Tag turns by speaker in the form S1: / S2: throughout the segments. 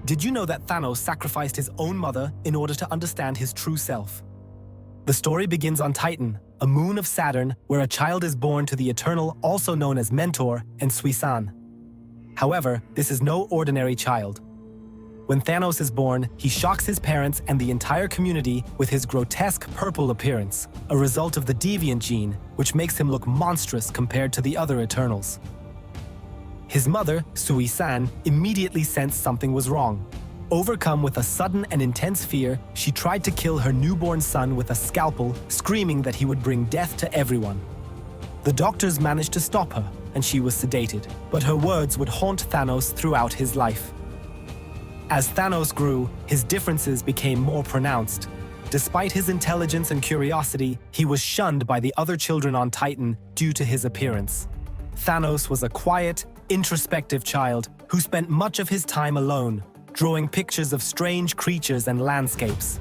S1: Did you know that Thanos sacrificed his own mother in order to understand his true self? The story begins on Titan, a moon of Saturn where a child is born to the Eternal, also known as Mentor, and Suisan. However, this is no ordinary child. When Thanos is born, he shocks his parents and the entire community with his grotesque purple appearance, a result of the deviant gene, which makes him look monstrous compared to the other Eternals. His mother, Suisan, immediately sensed something was wrong. Overcome with a sudden and intense fear, she tried to kill her newborn son with a scalpel, screaming that he would bring death to everyone. The doctors managed to stop her, and she was sedated, but her words would haunt Thanos throughout his life. As Thanos grew, his differences became more pronounced. Despite his intelligence and curiosity, he was shunned by the other children on Titan due to his appearance. Thanos was a quiet, introspective child who spent much of his time alone, drawing pictures of strange creatures and landscapes.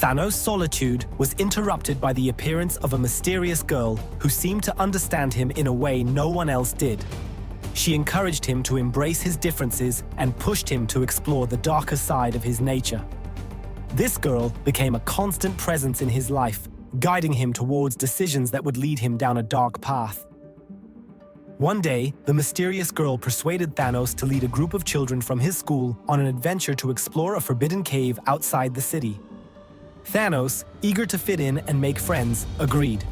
S1: Thanos' solitude was interrupted by the appearance of a mysterious girl who seemed to understand him in a way no one else did. She encouraged him to embrace his differences and pushed him to explore the darker side of his nature. This girl became a constant presence in his life, guiding him towards decisions that would lead him down a dark path. One day, the mysterious girl persuaded Thanos to lead a group of children from his school on an adventure to explore a forbidden cave outside the city. Thanos, eager to fit in and make friends, agreed.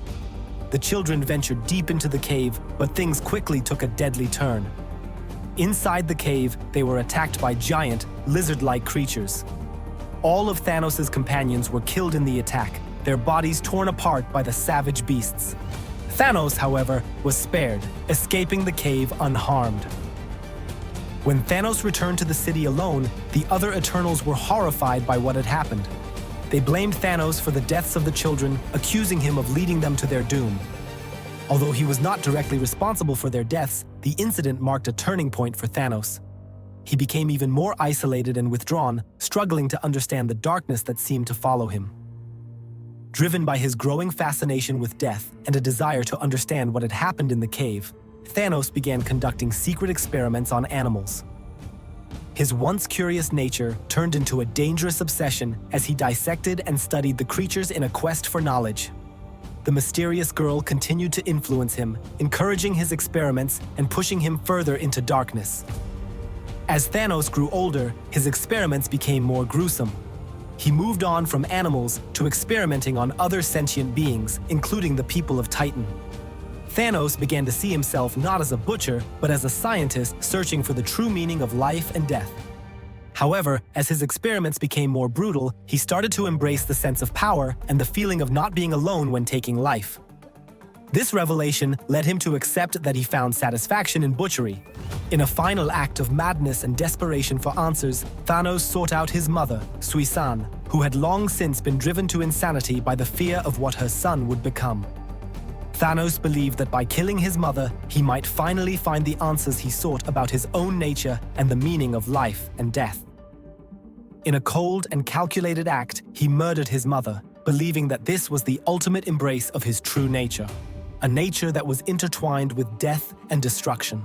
S1: The children ventured deep into the cave, but things quickly took a deadly turn. Inside the cave, they were attacked by giant, lizard-like creatures. All of Thanos' companions were killed in the attack, their bodies torn apart by the savage beasts. Thanos, however, was spared, escaping the cave unharmed. When Thanos returned to the city alone, the other Eternals were horrified by what had happened. They blamed Thanos for the deaths of the children, accusing him of leading them to their doom. Although he was not directly responsible for their deaths, the incident marked a turning point for Thanos. He became even more isolated and withdrawn, struggling to understand the darkness that seemed to follow him. Driven by his growing fascination with death and a desire to understand what had happened in the cave, Thanos began conducting secret experiments on animals. His once curious nature turned into a dangerous obsession as he dissected and studied the creatures in a quest for knowledge. The mysterious girl continued to influence him, encouraging his experiments and pushing him further into darkness. As Thanos grew older, his experiments became more gruesome. He moved on from animals to experimenting on other sentient beings, including the people of Titan. Thanos began to see himself not as a butcher, but as a scientist searching for the true meaning of life and death. However, as his experiments became more brutal, he started to embrace the sense of power and the feeling of not being alone when taking life. This revelation led him to accept that he found satisfaction in butchery. In a final act of madness and desperation for answers, Thanos sought out his mother, Suisan, who had long since been driven to insanity by the fear of what her son would become. Thanos believed that by killing his mother, he might finally find the answers he sought about his own nature and the meaning of life and death. In a cold and calculated act, he murdered his mother, believing that this was the ultimate embrace of his true nature, a nature that was intertwined with death and destruction.